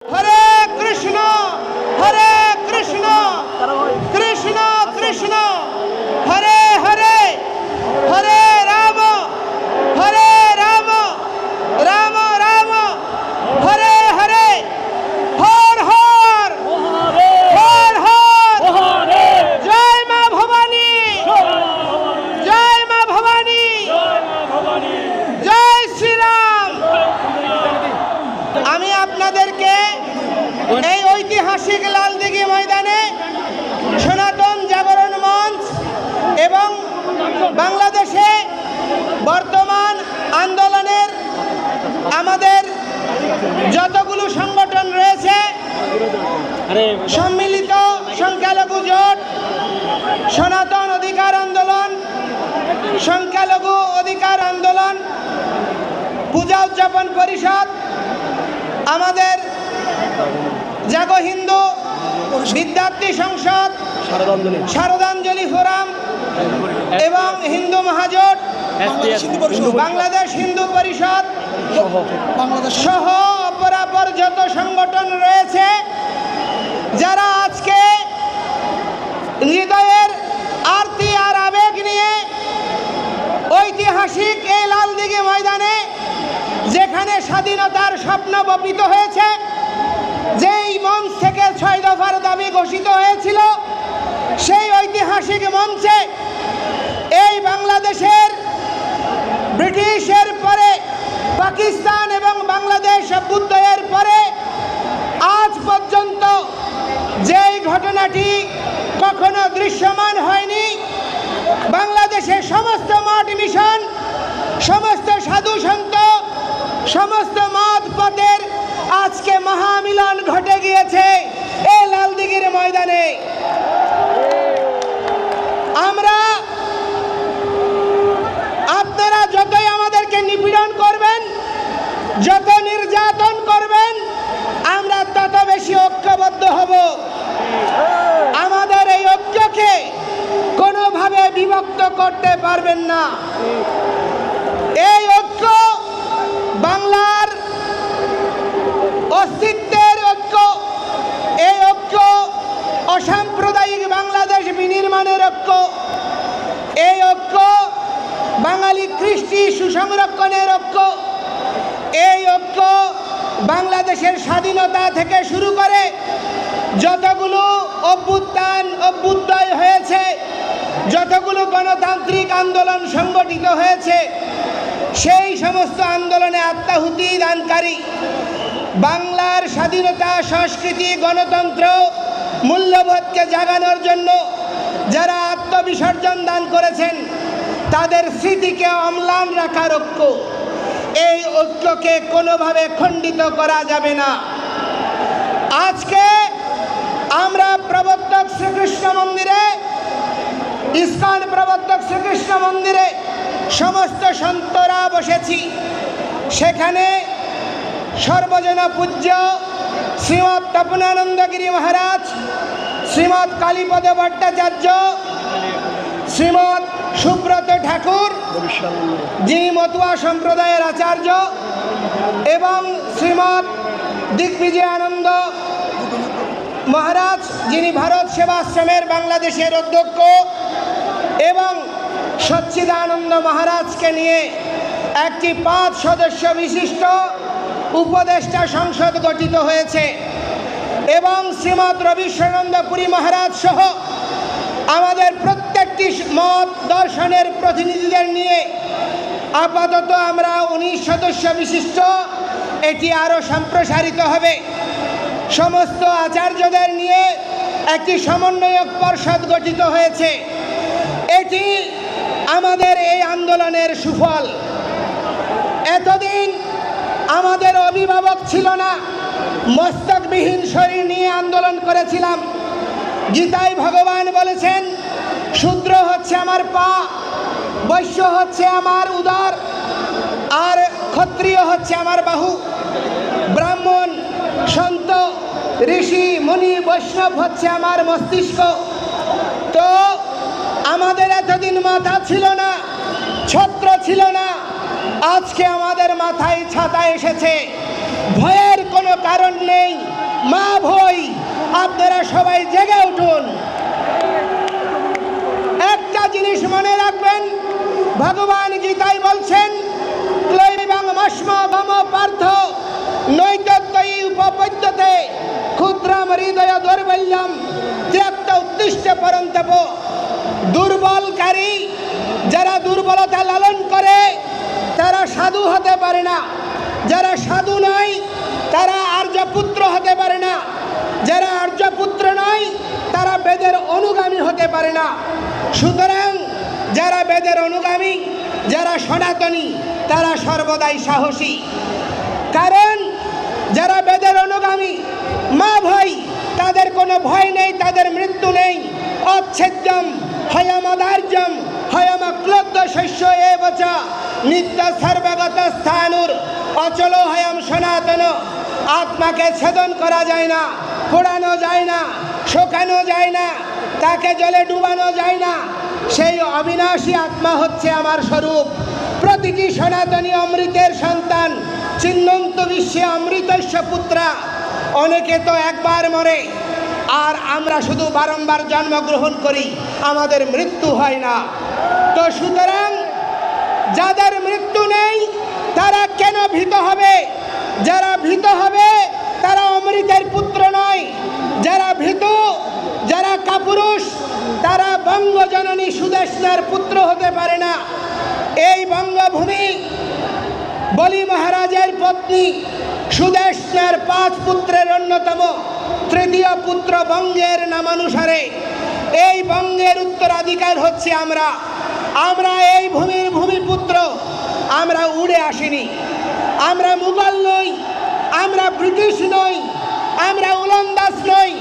হরে কৃষ্ণ কৃষ্ণ কৃষ্ণ হরে হরে হরে রাম রাম রাম হরে হরে হর হর হর হর জয় মা ভবানী জয় মা ভবানী জয় শ্রীরাম। আমি আপনাদেরকে এই ঐতিহাসিক লালদিঘি ময়দানে সনাতন জাগরণ মঞ্চ এবং বাংলাদেশে বর্তমান আন্দোলনের আমাদের যতগুলো সংগঠন রয়েছে, সম্মিলিত সংখ্যালঘু জোট, সনাতন অধিকার আন্দোলন, সংখ্যালঘু অধিকার আন্দোলন, পূজা উদযাপন পরিষদ, আমাদের জাগো হিন্দু বিদ্যার্থী সংসদ, শারদাঞ্জলি ফোরাম এবং হিন্দু মহাজোট, বাংলাদেশ হিন্দু পরিষদ সহ অপরাপর যত সংগঠন রয়েছে, যারা আজকে হৃদয়ের আরতি আর আবেগ নিয়ে ঐতিহাসিক এই লালদিঘি ময়দানে, যেখানে স্বাধীনতার স্বপ্ন বপিত হয়েছে, যেই মঞ্চ থেকে 6 দফার দাবি ঘোষিত হয়েছিল, সেই ঐতিহাসিক মঞ্চে এই বাংলাদেশের ব্রিটিশের পরে পাকিস্তান এবং বাংলাদেশ অভ্যুদয়ের পরে আজ পর্যন্ত যেই ঘটনাটি কখনো দৃশ্যমান হয়নি, বাংলাদেশের সমস্ত মঠ মিশন, সমস্ত সাধু সন্ত, সমস্ত মত পথের আজকে মহামিলন ঘটে গিয়েছে এই লালদিঘির ময়দানে। আমরা, আপনারা যতই আমাদেরকে নিপীড়ন করবেন, যত নির্যাতন করবেন, আমরা তত বেশি ঐক্যবদ্ধ হব। আমাদের এই ঐক্যকে কোনোভাবে বিভক্ত করতে পারবেন না। এই ঐক্য বাংলার অস্তিত্বের ঐক্য, এই ঐক্য অসাম্প্রদায়িক বাংলাদেশ বিনির্মাণের ঐক্য, এই ঐক্য বাঙালি কৃষ্টি সুসংরক্ষণের ঐক্য, এই ঐক্য বাংলাদেশের স্বাধীনতা থেকে শুরু করে যতগুলো অভ্যুদয় হয়েছে, যতগুলো গণতান্ত্রিক আন্দোলন সংগঠিত হয়েছে, সেই সমস্ত আন্দোলনে আত্মাহুতি দানকারী, বাংলার স্বাধীনতা, সংস্কৃতি, গণতন্ত্র মূল্যবোধকে জাগানোর জন্য যারা আত্মবিসর্জন দান করেছেন, তাদের স্মৃতিকে অম্লান রাখার ঐক্য, এই ঐক্যকে কোনোভাবে খণ্ডিত করা যাবে না। আজকে আমরা প্রবর্তক শ্রীকৃষ্ণ মন্দিরে, ইস্কন প্রবর্তক শ্রীকৃষ্ণ মন্দিরে সমস্ত সন্তরা বসেছি। সেখানে সর্বজন পূজ্য শ্রীমৎ তপনানন্দগিরি মহারাজ, শ্রীমৎ কালীপদ ভট্টাচার্য, শ্রীমৎ সুব্রত ঠাকুর যিনি মতুয়া সম্প্রদায়ের আচার্য, এবং শ্রীমৎ দিগ্বিজয়ানন্দ মহারাজ যিনি ভারত সেবাশ্রমের বাংলাদেশের অধ্যক্ষ, এবং সচ্চিদানন্দ মহারাজকে নিয়ে একটি 5 সদস্য বিশিষ্ট উপদেষ্টা সংসদ গঠিত হয়েছে, এবং শ্রীমৎ রবিশ্বরানন্দ পুরী মহারাজ সহ আমাদের প্রত্যেকটি মত দর্শনের প্রতিনিধিদের নিয়ে আপাতত আমরা 19 সদস্য বিশিষ্ট, এটি আরও সম্প্রসারিত হবে। সমস্ত আচার্যদের নিয়ে একটি সমন্বয়ক পর্ষদ গঠিত হয়েছে। এটি আমাদের এই আন্দোলনের সুফল। এতদিন আমাদের অভিভাবক ছিল না, মস্তকবিহীন শরীর নিয়ে আন্দোলন করেছিলাম। গীতায় ভগবান বলেছেন, শূদ্র হচ্ছে আমার পা, বৈশ্য হচ্ছে আমার উদর, আর ক্ষত্রিয় হচ্ছে আমার বাহু, ব্রাহ্মণ, সন্ত, ঋষি, মুনি, বৈষ্ণব হচ্ছে আমার মস্তিষ্ক। তো আমাদের এতদিন মাথা ছিল না, ছত্র ছিল না, আজকে আমাদের মাথায় ছাতা এসেছে। ভয়ের কোনো কারণ নেই। মা ভয়, আপনারা সবাই জেগে উঠুন। একটা জিনিস মনে রাখবেন, ভগবান গীতায় বলছেন ক্লৈবাং মস্ম গম পার্থ নৈতত্ত্বয়ী উপপদ্যতে ক্ষুদ্রম হৃদয় দৌর্বল্যম ত্যক্ত উত্তিষ্ঠ পরন্তপ। দুর্বলকারী, যারা দুর্বলতা লালন করে তারা সাধু হতে পারে না। যারা সাধু নয় তারা আর্যপুত্র হতে পারে না। যারা আর্যপুত্র নয় তারা বেদের অনুগামী হতে পারে না। সুতরাং যারা বেদের অনুগামী, যারা সনাতনী, তারা সর্বদাই সাহসী। কারণ যারা বেদের অনুগামী, মা ভয়, তাদের কোনো ভয় নেই, তাদের মৃত্যু নেই। অচ্ছেদ্যম হয়মদার্যম হয়মক্লব্ধ শস্য এবচ নিত্য সর্বগত স্থানুর অচল হয়ম সনাতন। আত্মাকে ছেদন করা যায় না, পোড়ানো যায় না, শোকানো যায় না, তাকে জলে ডুবানো যায় না। সেই অবিনাশী আত্মা হচ্ছে আমার স্বরূপ। প্রতিটি সনাতনী অমৃতের সন্তান, চিন্নন্ত বিশ্বে অমৃতস্য পুত্রা। অনেকে তো একবার মরে, আর আমরা শুধু বারংবার জন্মগ্রহণ করি, আমাদের মৃত্যু হয় না। তো সুতরাং যাদের মৃত্যু নেই তারা কেন ভীত হবে? যারা ভীত হবে তারা অমৃতের পুত্র নয়। যারা ভীত, যারা কাপুরুষ, তারা বঙ্গজননী সুদেষ্ণার পুত্র হতে পারে না। এই বঙ্গভূমি বলি মহারাজের পত্নী সুদেষ্ণার 5 পুত্রের অন্যতম, তৃতীয় পুত্র বঙ্গের নামানুসারে। এই বঙ্গের উত্তরাধিকার হচ্ছে আমরা। আমরা এই ভূমির ভূমিপুত্র। আমরা উড়ে আসিনি। আমরা মুঘল নই, আমরা ব্রিটিশ নই, আমরা ওলন্দাজ নই,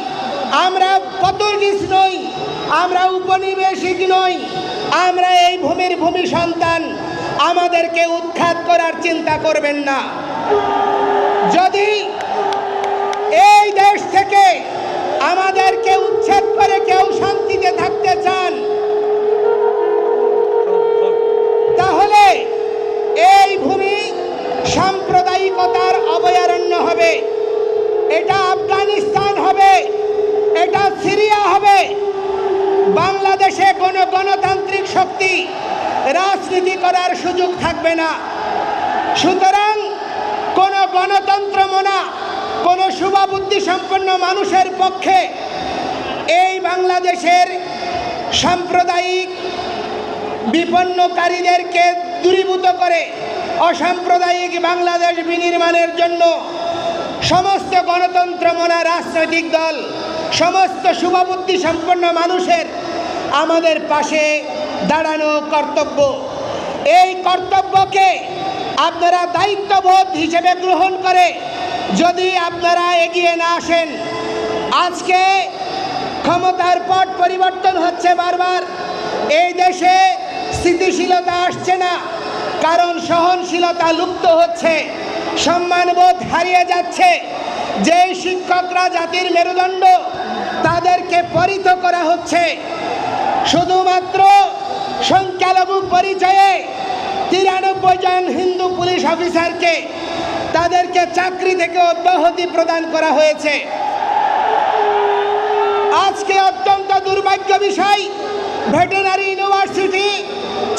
আমরা পর্তুগিজ নই, আমরা উপনিবেশিক নই। আমরা এই ভূমির ভূমি সন্তান। আমাদেরকে উৎখাত করার চিন্তা করবেন না। যদি এই দেশ থেকে আমাদেরকে উচ্ছেদ করে কেউ শান্তিতে থাকতে চান, তাহলে এই ভূমি সাম্প্রদায়িকতার অভয়ারণ্য হবে। এটা আফগানিস্তান হবে, এটা সিরিয়া হবে। বাংলাদেশে কোনো গণতান্ত্রিক শক্তি রাজনীতি করার সুযোগ থাকবে না। সুতরাং কোনো গণতন্ত্র মনা, কোনো শুভবুদ্ধি সম্পন্ন মানুষের পক্ষে এই বাংলাদেশের সাম্প্রদায়িক বিপন্নকারীদেরকে দূরীভূত করে অসাম্প্রদায়িক বাংলাদেশ বিনির্মাণের জন্য সমস্ত গণতন্ত্র মনা রাজনৈতিক দল, সমস্ত শুভবুদ্ধি সম্পন্ন মানুষের আমাদের পাশে দাঁড়ানো কর্তব্য। এই কর্তব্যকে আপনারা দায়িত্ববোধ হিসেবে গ্রহণ করে যদি আপনারা এগিয়ে না আসেন, আজকে ক্ষমতার পট পরিবর্তন হচ্ছে বারবার। এই দেশে স্থিতিশীলতা আসছে না, কারণ সহনশীলতা লুপ্ত হচ্ছে, সম্মানবোধ হারিয়ে যাচ্ছে। যে শিক্ষকরা জাতির মেরুদণ্ড, তাদেরকে পরিত করা হচ্ছে। শুধুমাত্র সংখ্যালঘু পরিচয়ে 93 জন হিন্দু পুলিশ অফিসারকে তাদেরকে চাকরি থেকে অব্যাহতি প্রদান করা হয়েছে। আজকে অত্যন্ত দুর্ভাগ্য বিষয়, ভেটেরিনারি ইউনিভার্সিটি,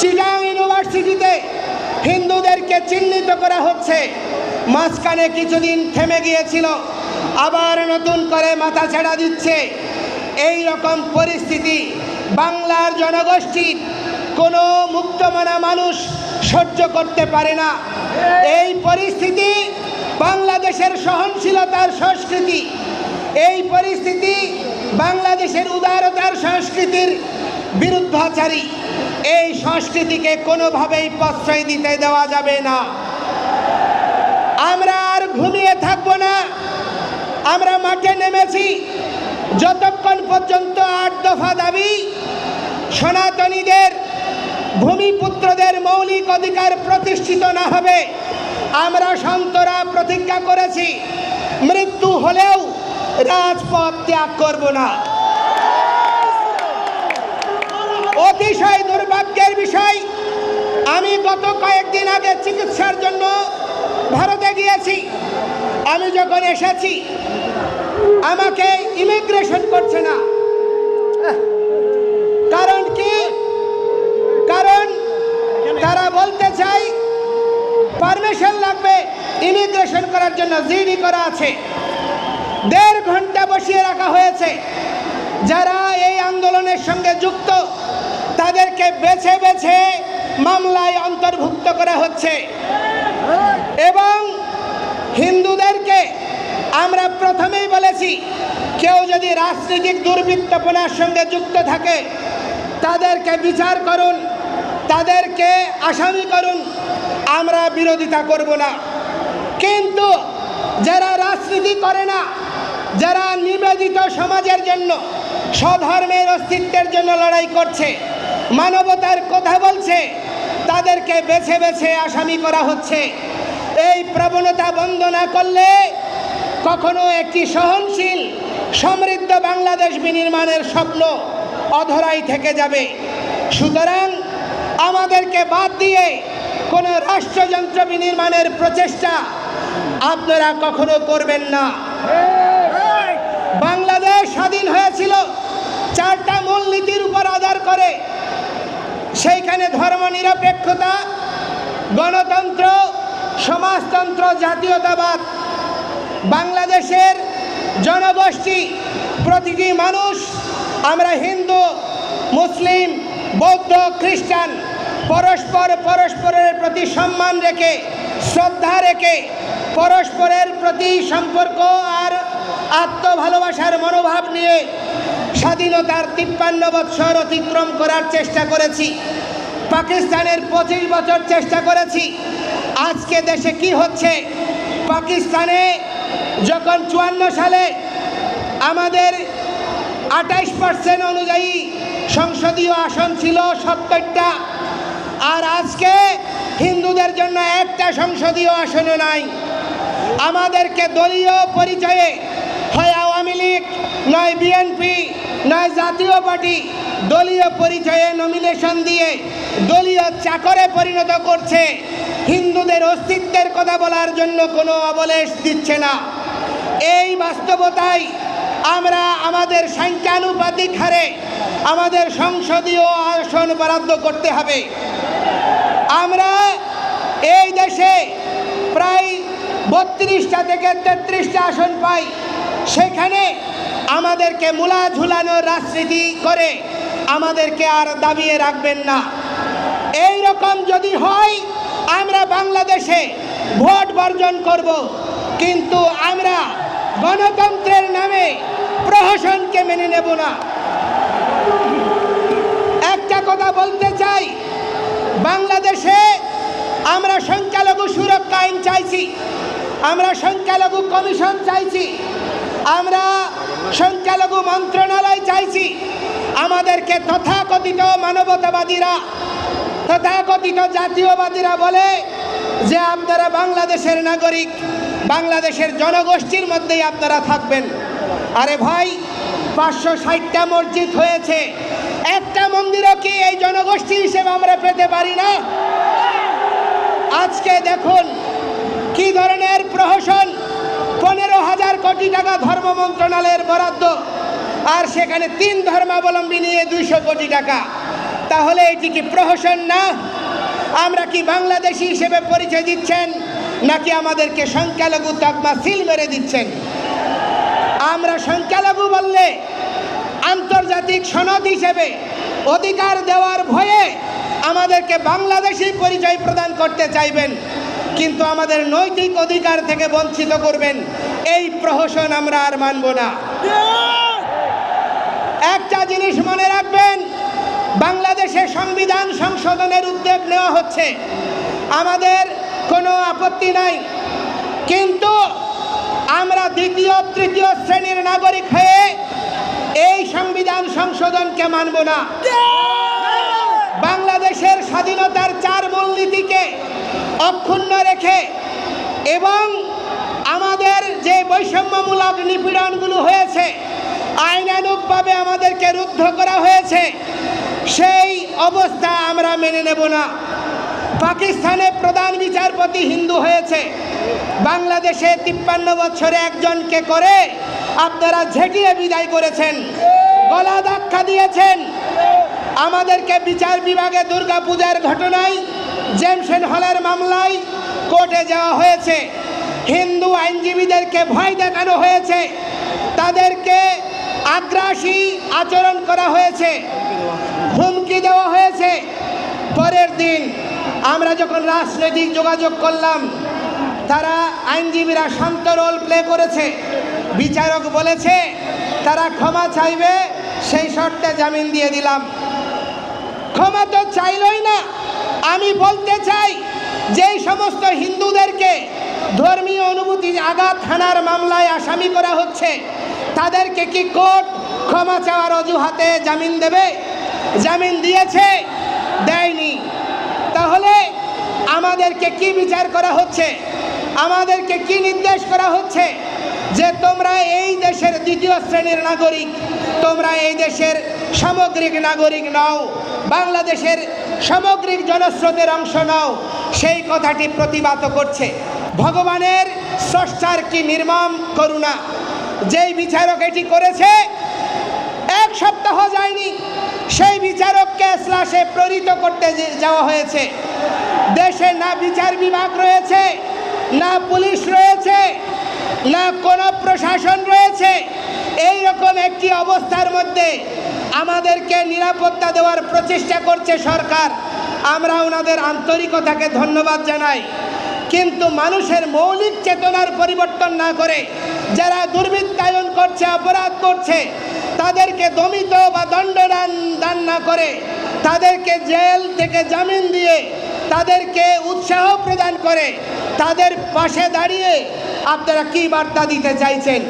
চিটাগাং ইউনিভার্সিটিতে হিন্দুদেরকে চিহ্নিত করা হচ্ছে। মাঝখানে কিছুদিন থেমে গিয়েছিল, আবার নতুন করে মাথা ছেড়া দিচ্ছে। এই রকম পরিস্থিতি বাংলার জনগোষ্ঠীর কোনো মুক্তমনা মানুষ সহ্য করতে পারে না। এই পরিস্থিতি বাংলাদেশের সহনশীলতার সংস্কৃতি, এই পরিস্থিতি বাংলাদেশের উদারতার সংস্কৃতির বিরুদ্ধাচারী। এই সংস্কৃতিকে কোনোভাবেই প্রশ্রয় দিতে দেওয়া যাবে না। আমরা আর ঘুমিয়ে থাকবো না। আমরা মাঠে নেমেছি যতক্ষণ পর্যন্ত 8 দফা দাবি সনাতনীদের, ভূমিপুত্রদের মৌলিক অধিকার প্রতিষ্ঠিত না হবে। আমরা সন্তরা প্রতিজ্ঞা করেছি, মৃত্যু হলেও রাজপথ ত্যাগ করব না। অতিশয় দুর্ভাগ্যের বিষয়, আমি গত কয়েকদিন আগে চিকিৎসার জন্য ভারতে গিয়েছি। আমি যখন এসেছি আমাকে ইমিগ্রেশন করছে না। কারণ কি? কারণ তারা বলতে চাই পারমিশন লাগবে ইমিগ্রেশন করার জন্য, জিডি করা আছে। 1.5 ঘন্টা বসিয়ে রাখা হয়েছে। যারা এই আন্দোলনের সঙ্গে যুক্ত তাদেরকে বেছে বেছে মামলায় অন্তর্ভুক্ত করা হচ্ছে। এবং হিন্দুদেরকে আমরা প্রথমেই বলেছি, কেউ যদি রাজনৈতিক দুর্বৃত্তপনার সঙ্গে যুক্ত থাকে তাদেরকে বিচার করুন, তাদেরকে আসামি করুন, আমরা বিরোধিতা করব না। কিন্তু যারা রাজনীতি করে না, যারা নিবেদিত সমাজের জন্য, স্বধর্মের অস্তিত্বের জন্য লড়াই করছে, মানবতার কথা বলছে, তাদেরকে বেছে বেছে আসামি করা হচ্ছে। এই প্রবণতা বন্ধ না করলে কখনো একটি সহনশীল সমৃদ্ধ বাংলাদেশ বিনির্মাণের স্বপ্ন অধরাই থেকে যাবে। সুতরাং আমাদেরকে বাদ দিয়ে কোনো রাষ্ট্রযন্ত্র বিনির্মাণের প্রচেষ্টা আপনারা কখনো করবেন না। বাংলাদেশ স্বাধীন হয়েছিল 4টা মূলনীতির উপর আধার করে। সেইখানে ধর্মনিরপেক্ষতা, গণতন্ত্র, সমাজতন্ত্র, জাতীয়তাবাদ। বাংলাদেশের জনগোষ্ঠী, প্রতিটি মানুষ, আমরা হিন্দু, মুসলিম, বৌদ্ধ, খ্রিস্টান, পরস্পরের প্রতি সম্মান রেখে, শ্রদ্ধা রেখে, পরস্পরের প্রতি সম্পর্ক আর আত্মভালোবাসার মনোভাব নিয়ে স্বাধীনতার 53 বৎসর অতিক্রম করার চেষ্টা করেছি। পাকিস্তানের 25 বছর চেষ্টা করেছি। আজকে দেশে কি হচ্ছে? পাকিস্তানে যখন 54 সালে আমাদের 28% অনুযায়ী সংসদীয় আসন ছিল 70টা, আর আজকে হিন্দুদের জন্য একটা সংসদীয় আসনও নাই। আমাদেরকে দলীয় পরিচয়ে হয় আওয়ামী লীগ, নয় বিএনপি, নয় জাতীয় পার্টি, দলীয় পরিচয়ে নমিনেশন দিয়ে দলীয় চাকরে পরিণত করছে। হিন্দুদের অস্তিত্বের কথা বলার জন্য কোনো অবলেশ দিচ্ছে না। এই বাস্তবতায় আমরা আমাদের সংখ্যানুপাতিক হারে আমাদের সংসদীয় আসন বরাদ্দ করতে হবে। আমরা এই দেশে প্রায় 32টা থেকে 33টা আসন পাই। সেখানে আমাদেরকে মূলা ঝুলানোর রাজনীতি করে আমাদেরকে আর দাবিয়ে রাখবেন না। এই রকম যদি হয় আমরা বাংলাদেশে ভোট বর্জন করব, কিন্তু আমরা গণতন্ত্রের নামে প্রহসনকে মেনে নেব না। একটা কথা বলতে চাই, বাংলাদেশে আমরা সংখ্যালঘু সুরক্ষা আইন চাইছি, আমরা সংখ্যালঘু কমিশন চাইছি, আমরা সংখ্যালঘু মন্ত্রণালয় চাইছি। আমাদেরকে তথাকথিত মানবতাবাদীরা, তথাকথিত জাতীয়বাদীরা বলে যে আপনারা বাংলাদেশের নাগরিক, বাংলাদেশের জনগোষ্ঠীর মধ্যেই আপনারা থাকবেন। আরে ভাই, 560টা মসজিদ হয়েছে, একটা মন্দিরও কি এই জনগোষ্ঠী হিসেবে আমরা পেতে পারি না? আজকে দেখুন কি ধরনের প্রহসন। 15,000 কোটি টাকা ধর্ম মন্ত্রণালয়ের বরাদ্দ, আর সেখানে 3 ধর্মাবলম্বী নিয়ে 200 কোটি টাকা। তাহলে এটি কি প্রহসন না? আমরা কি বাংলাদেশি হিসেবে পরিচয় দিচ্ছেন, নাকি আমাদেরকে সংখ্যালঘু তকমা সিল মেরে দিচ্ছেন? আমরা সংখ্যালঘু বললে আন্তর্জাতিক সনদ হিসেবে অধিকার দেওয়ার ভয়ে আমাদেরকে বাংলাদেশি পরিচয় প্রদান করতে চাইবেন, কিন্তু আমাদের নৈতিক অধিকার থেকে বঞ্চিত করবেন। এই প্রহসন আমরা আর মানব না। একটা জিনিস মনে রাখবেন, বাংলাদেশে সংবিধান সংশোধনের উদ্যোগ নেওয়া হচ্ছে, আমাদের কোনো আপত্তি নাই, কিন্তু আমরা 2য় 3য় শ্রেণীর নাগরিক হয়ে এই সংবিধান সংশোধনকে মানব না। বাংলাদেশের স্বাধীনতার 4 মূলনীতিকে অক্ষুণ্ণ রেখে এবং আমাদের যে বৈষম্যমূলক নিপীড়নগুলো হয়েছে, আইনানুগভাবে আমাদেরকে রুদ্ধ করা হয়েছে, সেই অবস্থা আমরা মেনে নেব না। পাকিস্তানে প্রধান বিচারপতি হিন্দু হয়েছে, বাংলাদেশে 53 বছরে একজনকে করে আপনারা ঝেঁটিয়ে বিদায় করেছেন, গলা ধাক্কা দিয়েছেন। আমাদেরকে বিচার বিভাগে দুর্গাপূজার ঘটনায় জেমসেন হলের মামলায় কোর্টে যাওয়া হয়েছে। হিন্দু আইনজীবীদেরকে ভয় দেখানো হয়েছে, তাদেরকে আগ্রাসী আচরণ করা হয়েছে, হুমকি দেওয়া হয়েছে। পরের দিন আমরা যখন রাজনৈতিক যোগাযোগ করলাম, তারা আইনজীবীরা শান্ত রোল প্লে করেছে। বিচারক বলেছে তারা ক্ষমা চাইবে, সেই শর্তে জামিন দিয়ে দিলাম। ক্ষমা তো চাইলই না। আমি বলতে চাই, যেই সমস্ত হিন্দুদেরকে ধর্মীয় অনুভূতি আঘাত হানার মামলায় আসামি করা হচ্ছে, তাদেরকে কি কোর্ট ক্ষমা চাওয়ার অজুহাতে জামিন দেবে? জামিন দিয়েছে? দেয়নি। তাহলে আমাদেরকে কি বিচার করা হচ্ছে? আমাদেরকে কি নির্দেশ করা হচ্ছে? যে তোমরা এই দেশের দ্বিতীয় শ্রেণীর নাগরিক, তোমরা এই দেশের সামগ্রিক নাগরিক নও, বাংলাদেশের সামগ্রিক জনস্রোতের অংশ নও, সেই কথাটি প্রতিবাদ করছে। ভগবানের স্রষ্টার কি নির্মম করুণা! যেই বিচারক এটি করেছে, এক সপ্তাহ যায়নি সেই বিচারককে স্লাসে প্রেরিত করতে যাওয়া হয়েছে। দেশে না বিচার বিভাগ রয়েছে, না পুলিশ রয়েছে, না কোনো প্রশাসন রয়েছে। এই রকম একটি অবস্থার মধ্যে আমাদেরকে নিরাপত্তা দেওয়ার প্রচেষ্টা করছে সরকার। আমরা ওনাদের আন্তরিকতাকে ধন্যবাদ জানাই। কিন্তু মানুষের মৌলিক চেতনার পরিবর্তন না করে যারা দুর্বৃত্তায়ন করছে, অপরাধ করছে, তাদেরকে দমিত বা দণ্ডদান না করে তাদেরকে জেল থেকে জামিন দিয়ে তাদেরকে উৎসাহ প্রদান করে তাদের পাশে দাঁড়িয়ে আপনারা কি বার্তা দিতে চাইছেন?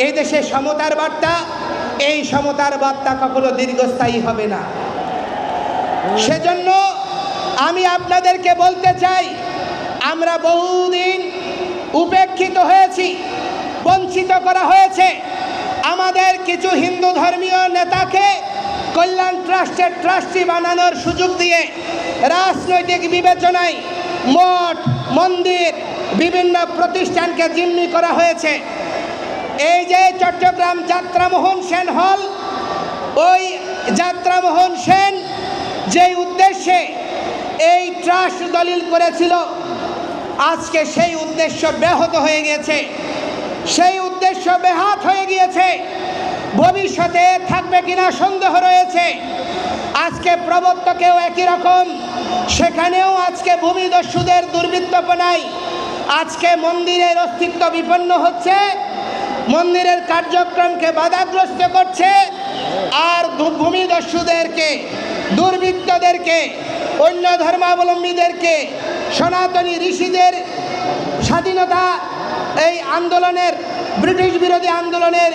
এই দেশে সমতার বার্তা, এই সমতার বার্তা কখনো দীর্ঘস্থায়ী হবে না। সেজন্য আমি আপনাদেরকে বলতে চাই, আমরা বহুদিন উপেক্ষিত হয়েছি, বঞ্চিত করা হয়েছে। আমাদের কিছু হিন্দু ধর্মীয় নেতাকে কল্যাণ ট্রাস্টের ট্রাস্টি বানানোর সুযোগ দিয়ে রাজনৈতিক বিবেচনায় মঠ, মন্দির, বিভিন্ন প্রতিষ্ঠানকে জিম্মি করা হয়েছে। এই যে চট্টগ্রাম যাত্রামোহন সেন হল, ওই যাত্রামোহন সেন যেই উদ্দেশ্যে এই ট্রাস্ট দলিল করেছিল, আজকে সেই উদ্দেশ্য ব্যাহত হয়ে গেছে, সেই উদ্দেশ্য ব্যাহত হয়ে গিয়েছে। ভবিষ্যতে থাকবে কিনা সন্দেহ রয়েছে। আজকে প্রবর্তকেও একই রকম, সেখানেও আজকে ভূমিদস্যুদের দুর্বৃত্তপনায় আজকে মন্দিরের অস্তিত্ব বিপন্ন হচ্ছে, মন্দিরের কার্যক্রমকে বাধাগ্রস্ত করছে। আর ভূমিদস্যুদেরকে, দুর্বৃত্তদেরকে, অন্য ধর্মাবলম্বীদেরকে, সনাতনী ঋষিদের স্বাধীনতা এই আন্দোলনের, ব্রিটিশ বিরোধী আন্দোলনের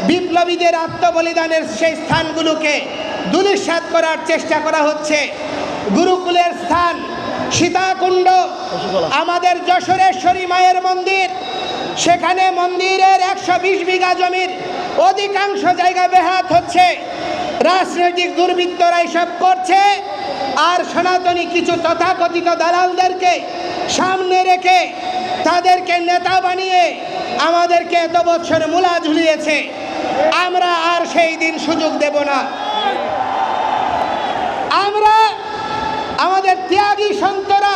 বিপ্লবীদের আত্মবলিদানের সেই স্থানগুলোকে ধূলিসাৎ করার চেষ্টা করা হচ্ছে। গুরুকুলের স্থান সীতাকুণ্ড, আমাদের যশোরেশ্বরী মায়ের মন্দির, সেখানে মন্দিরের 120 বিঘা জমির অধিকাংশ জায়গা বেহাত হচ্ছে। রাজনৈতিক দুর্বৃত্তরা এসব করছে, আর সনাতনী কিছু তথাকথিত দালালদেরকে সামনে রেখে তাদেরকে নেতা বানিয়ে আমাদেরকে এত বছর মূলা ঝুলিয়েছে। আমরা আর সেই দিন সুযোগ দেব না। আমরা, আমাদের ত্যাগী সন্তরা,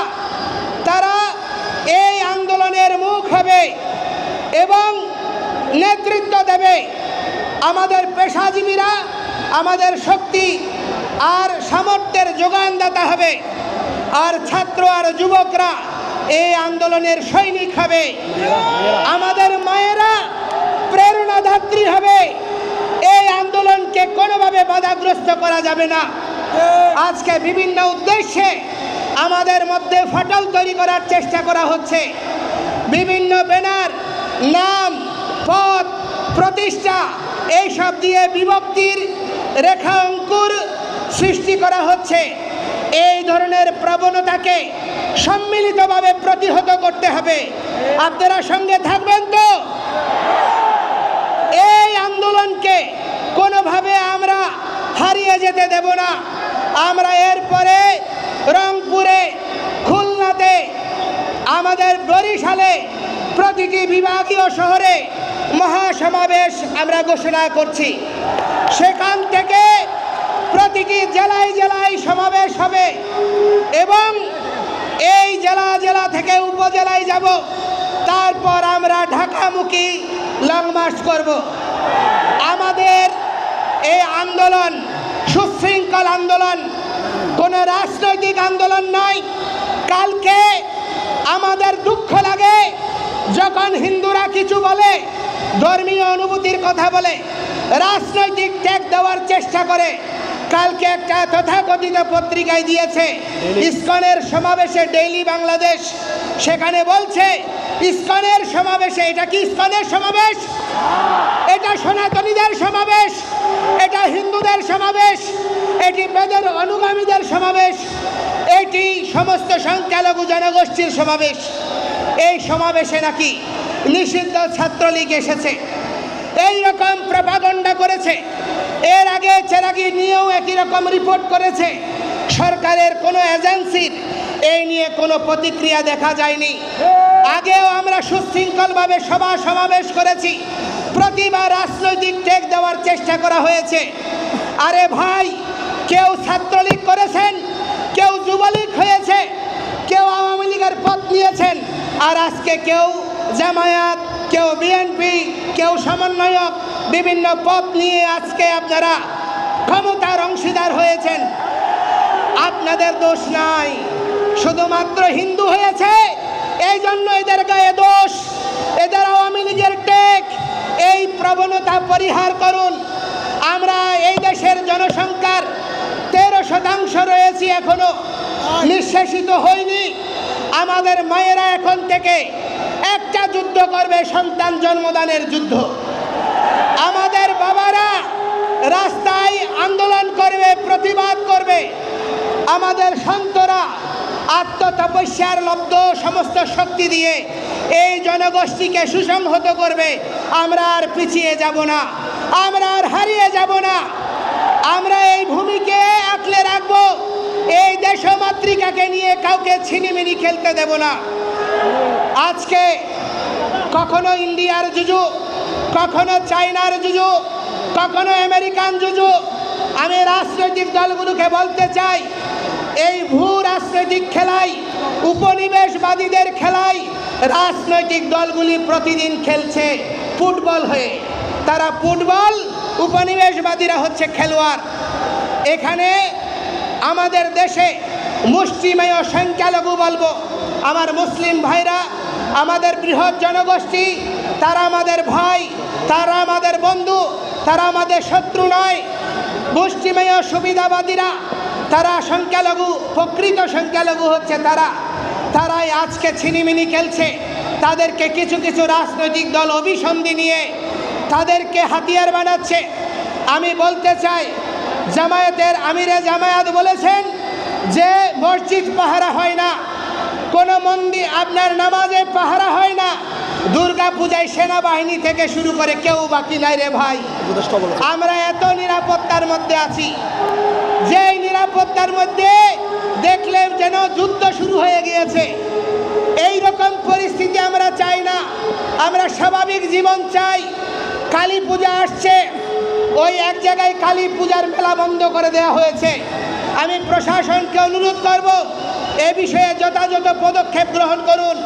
তারা এই আন্দোলনের মুখ হবে এবং নেতৃত্ব দেবে। আমাদের পেশাজীবীরা আমাদের শক্তি আর সামর্থ্যের যোগানদাতা হবে, আর ছাত্র আর যুবকরা এই আন্দোলনের সৈনিক হবে। আমাদের মায়েরা প্রেরণাদাত্রী হবে। এই আন্দোলনকে কোনোভাবে বাধাগ্রস্ত করা যাবে না। আজকে বিভিন্ন উদ্দেশ্যে আমাদের মধ্যে ফাটল তৈরি করার চেষ্টা করা হচ্ছে। বিভিন্ন ব্যানার, নাম, পদ, প্রতিষ্ঠা, এইসব দিয়ে বিভক্তির রেখা অঙ্কুর সৃষ্টি করা হচ্ছে। এই ধরনের প্রবণতাকে সম্মিলিতভাবে প্রতিহত করতে হবে। আপনারা সঙ্গে থাকবেন তো? এই আন্দোলনকে কোনোভাবে আমরা হারিয়ে যেতে দেব না। আমরা এরপরে রংপুরে, খুলনাতে আমাদের বরিশালে প্রতিটি বিভাগীয় শহরে মহাসমাবেশ আমরা ঘোষণা করছি। সেখান থেকে প্রতিটি জেলায় জেলায় সমাবেশ হবে এবং এই জেলা থেকে উপজেলায় যাব। তারপর আমরা ঢাকামুখী লং মার্চ করব। আমাদের এই আন্দোলন সুশৃঙ্খল আন্দোলন, কোনো রাজনৈতিক আন্দোলন নয়। কালকে আমাদের দুঃখ লাগে যখন হিন্দুরা কিছু বলে, ধর্মীয় অনুভূতির কথা বলে, রাজনৈতিক ট্যাগ দেওয়ার চেষ্টা করে। কালকে একটা তথাকথিত পত্রিকায় দিয়েছে ইসকনের সমাবেশে, ডেইলি বাংলাদেশ, সেখানে বলছে ইসকনের সমাবেশে। এটা কি ইসকনের সমাবেশ? এটা সনাতনীদের সমাবেশ, এটা হিন্দুদের সমাবেশ, এটি বেদের অনুগামীদের সমাবেশ, এটি সমস্ত সংখ্যালঘু জনগোষ্ঠীর সমাবেশ। এই সমাবেশে নাকি নিষিদ্ধ ছাত্রলীগ এসেছে, এই রকম প্রপাগন্ডা করেছে। এর আগে চেরাগি নিয়েও একই রকম রিপোর্ট করেছে। সরকারের কোনো এজেন্সির এই নিয়ে কোনো প্রতিক্রিয়া দেখা যায়নি। আগেও আমরা সুশৃঙ্খলভাবে সভা সমাবেশ করেছি, প্রতিবার রাজনৈতিক ট্যাগ দেওয়ার চেষ্টা করা হয়েছে। আরে ভাই, কেউ ছাত্রলীগ করেছেন, কেউ যুবলীগ হয়েছে, কেউ আওয়ামী লীগের পথ নিয়েছেন, আর আজকে কেউ জামায়াত, কেউ বিএনপি, কেউ সমন্বয়ক, বিভিন্ন পথ নিয়ে আজকে আপনারা ক্ষমতার অংশীদার হয়েছেন। আপনাদের দোষ নাই, শুধুমাত্র হিন্দু হয়েছে এই জন্য এদের গায়ে দোষ, এদের আওয়ামী লীগের টেক। এই প্রবণতা পরিহার করুন। আমরা এই দেশের জনসংখ্যার 13% রয়েছি, এখনো নিঃশেষিত হয়নি। আমাদের মায়েরা এখন থেকে একটা যুদ্ধ করবে, সন্তান জন্মদানের যুদ্ধ। আমাদের বাবারা রাস্তায় আন্দোলন করবে, প্রতিবাদ করবে। আমাদের সন্তরা আত্মতপস্যার লব্ধ সমস্ত শক্তি দিয়ে এই জনগোষ্ঠীকে সুসংহত করবে। আমরা আর পিছিয়ে যাব না, আমরা আর হারিয়ে যাব না। আমরা এই ভূমিকে আঁকলে রাখবো। এই দেশমাতৃকাকে নিয়ে কাউকে ছিনিমিনি খেলতে দেব না। আজকে কখনো ইন্ডিয়ার জুজু, কখনো চায়নার জুজু, কখনো আমেরিকান জুজু। আমি রাজনৈতিক দলগুলোকে বলতে চাই, এই ভূ রাজনৈতিক খেলায়, উপনিবেশবাদীদের খেলায় রাজনৈতিক দলগুলি প্রতিদিন খেলছে ফুটবল হয়ে। তারা ফুটবল, উপনিবেশবাদীরা হচ্ছে খেলোয়াড়। এখানে আমাদের দেশে মুষ্টিমেয় সংখ্যালঘু বলবো, আমার মুসলিম ভাইরা, আমাদের বৃহৎ জনগোষ্ঠী, তারা আমাদের ভাই, তারা আমাদের বন্ধু, তারা আমাদের শত্রু নয়। মুষ্টিমেয় সুবিধাবাদীরা, তারা সংখ্যালঘু, প্রকৃত সংখ্যালঘু হচ্ছে তারাই আজকে ছিনিমিনি খেলছে। তাদেরকে কিছু কিছু রাজনৈতিক দল অভিসন্ধি নিয়ে তাদেরকে হাতিয়ার বানাচ্ছে। আমি বলতে চাই, জামায়াতের আমিরে জামায়াত বলেছেন যে মসজিদ পাহারা হয় না, কোনো মন্দির আপনার নামাজে পাহারা হয় না, দুর্গা পূজায় সেনাবাহিনী থেকে শুরু করে কেউ বাকি নাই রে ভাই। আমরা এত নিরাপত্তার মধ্যে আছি, যেই নিরাপত্তার মধ্যে দেখলে যেন যুদ্ধ শুরু হয়ে গিয়েছে। এই রকম পরিস্থিতি আমরা চাই না, আমরা স্বাভাবিক জীবন চাই। কালী পূজা আসছে, ওই এক জায়গায় কালী পূজার মেলা বন্ধ করে দেওয়া হয়েছে। আমি প্রশাসনকে অনুরোধ করব, এ বিষয়ে যথাযথ পদক্ষেপ গ্রহণ করুন।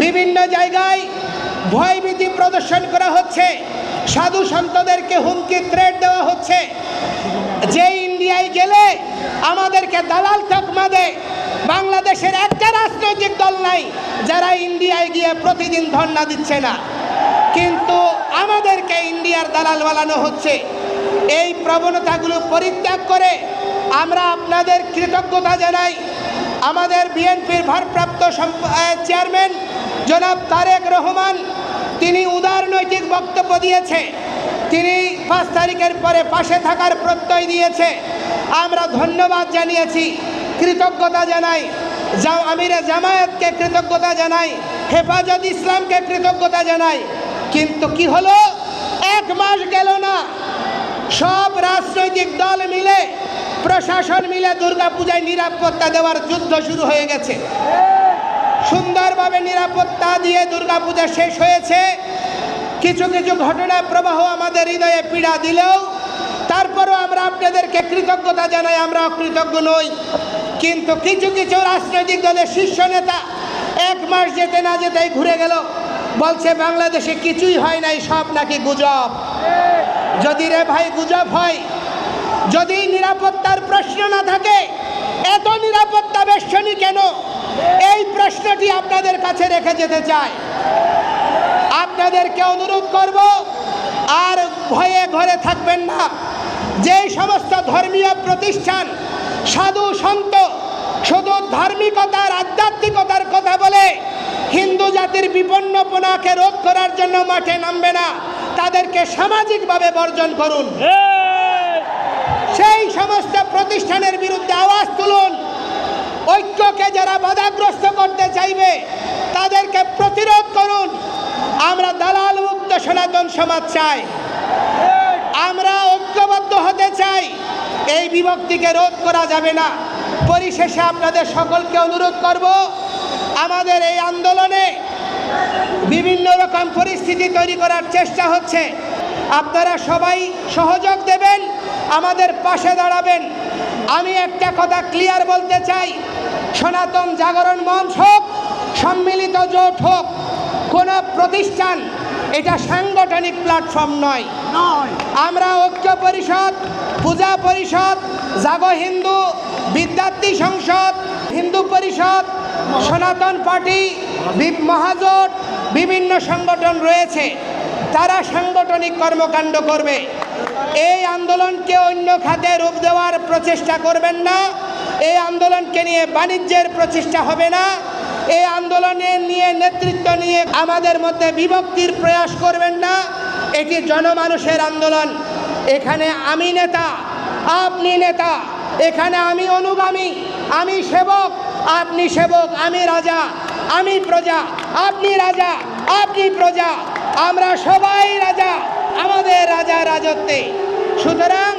বিভিন্ন জায়গায় ভয়ভীতি প্রদর্শন করা হচ্ছে, সাধু সন্তদেরকে হুমকি থ্রেট দেওয়া হচ্ছে। যে ইন্ডিয়ায় গেলে আমাদেরকে দালাল তকমা দেয়। বাংলাদেশের একটা রাজনৈতিক দল নাই যারা ইন্ডিয়ায় গিয়ে প্রতিদিন ধর্ণা দিচ্ছে না, কিন্তু আমাদেরকে ইন্ডিয়ার দালাল বানানো হচ্ছে। এই প্রবণতাগুলো পরিত্যাগ করে আমরা আপনাদের কৃতজ্ঞতা জানাই। আমাদের বিএনপির ভারপ্রাপ্ত চেয়ারম্যান জনাব তারেক রহমান, তিনি উদারনৈতিক বক্তব্য দিয়েছে। তিনি 5 তারিখের পরে পাশে থাকার প্রত্যয় দিয়েছে। আমরা ধন্যবাদ জানিয়েছি, কৃতজ্ঞতা জানাই। আমিরে জামায়াতকে কৃতজ্ঞতা জানাই, হেফাজত ইসলামকে কৃতজ্ঞতা জানাই। কিন্তু কি হলো, 1 মাস গেল না, সব রাজনৈতিক দল মিলে, প্রশাসন মিলে দুর্গাপূজায় নিরাপত্তা দেওয়ার যুদ্ধ শুরু হয়ে গেছে। সুন্দরভাবে নিরাপত্তা দিয়ে দুর্গাপূজা শেষ হয়েছে। কিছু কিছু ঘটনা প্রবাহ আমাদের হৃদয়ে পীড়া দিলেও তারপরও আমরা আপনাদেরকে কৃতজ্ঞতা জানাই, আমরা অকৃতজ্ঞ নই। কিন্তু কিছু কিছু রাজনৈতিক দলের শীর্ষ নেতা 1 মাস যেতে না যেতেই ঘুরে গেল, বলছে বাংলাদেশে কিছুই হয় নাই, সব নাকি গুজব। যদি রে ভাই গুজব হয়, যদি নিরাপত্তার প্রশ্ন না থাকে, এত নিরাপত্তা বেষ্টনী কেন? এই প্রশ্নটি আপনাদের কাছে রেখে যেতে চাই। আপনাদেরকে অনুরোধ করব, আর ভয়ে ঘরে থাকবেন না। যেই সমস্ত ধর্মীয় প্রতিষ্ঠান সাধু সন্ত শুধু ধার্মিকতার আধ্যাত্মিকতার কথা বলে হিন্দু জাতির বিপন্নপনাকে রোধ করার জন্য মাঠে নামবে না, তাদেরকে সামাজিকভাবে বর্জন করুন। সেই সমস্ত প্রতিষ্ঠানের বিরুদ্ধে আওয়াজ তুলুন। ঐক্যকে যারা বাধাগ্রস্ত করতে চাইবে তাদেরকে প্রতিরোধ করুন। আমরা দালাল মুক্ত সনাতন সমাজ চাই, আমরা ঐক্যবদ্ধ হতে চাই। এই বিভক্তিকে রোধ করা যাবে না। পরিশেষে আপনাদের সকলকে অনুরোধ করব, আমাদের এই আন্দোলনে বিভিন্ন রকম পরিস্থিতি তৈরি করার চেষ্টা হচ্ছে, আপনারা সবাই সহযোগ দেবেন, আমাদের পাশে দাঁড়াবেন। আমি একটা কথা ক্লিয়ার বলতে চাই, সনাতন জাগরণ মঞ্চ হোক, সম্মিলিত জোট হোক, কোনো প্রতিষ্ঠান এটা সাংগঠনিক প্ল্যাটফর্ম নয়। আমরা ঐক্য পরিষদ, পূজা পরিষদ, জাগো হিন্দু, বিদ্যার্থী সংসদ, হিন্দু পরিষদ, সনাতন পার্টি, মহাজোট, বিভিন্ন সংগঠন রয়েছে, তারা সাংগঠনিক কর্মকাণ্ড করবে। এই আন্দোলনকে অন্য খাতে রূপ দেওয়ার প্রচেষ্টা করবেন না। এই আন্দোলনকে নিয়ে বাণিজ্যের প্রচেষ্টা হবে না। এই আন্দোলনে নিয়ে নেতৃত্ব নিয়ে আমাদের মধ্যে বিভক্তির প্রয়াস করবেন না। এটি জনমানুষের আন্দোলন। এখানে আমি নেতা, আপনি নেতা, এখানে আমি অনুগামী, আমি সেবক, আপনি সেবক, আমি রাজা, আমি প্রজা, আপনি রাজা, আপনি প্রজা, আমরা সবাই রাজা, আমাদের রাজা রাজত্বে। সুতরাং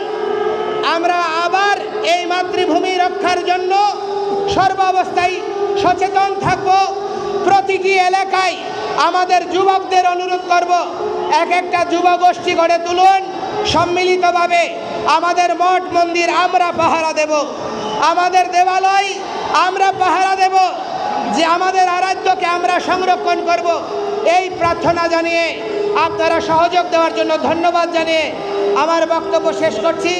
আমরা আবার এই মাতৃভূমি রক্ষার জন্য সর্বাবস্থায় সচেতন থাকব। প্রতিটি এলাকায় আমাদের যুবকদের অনুরোধ করব, এক একটা যুবগোষ্ঠী গড়ে তুলুন, সম্মিলিতভাবে আমাদের মঠ মন্দির আমরা পাহারা দেব, আমাদের দেবালয় আমরা পাহারা দেব, যে আমাদের আরাধ্যকে আমরা সংরক্ষণ করব। এই প্রার্থনা জানিয়ে আপনারা সহযোগ দেওয়ার জন্য ধন্যবাদ জানিয়ে আমার বক্তব্য শেষ করছি।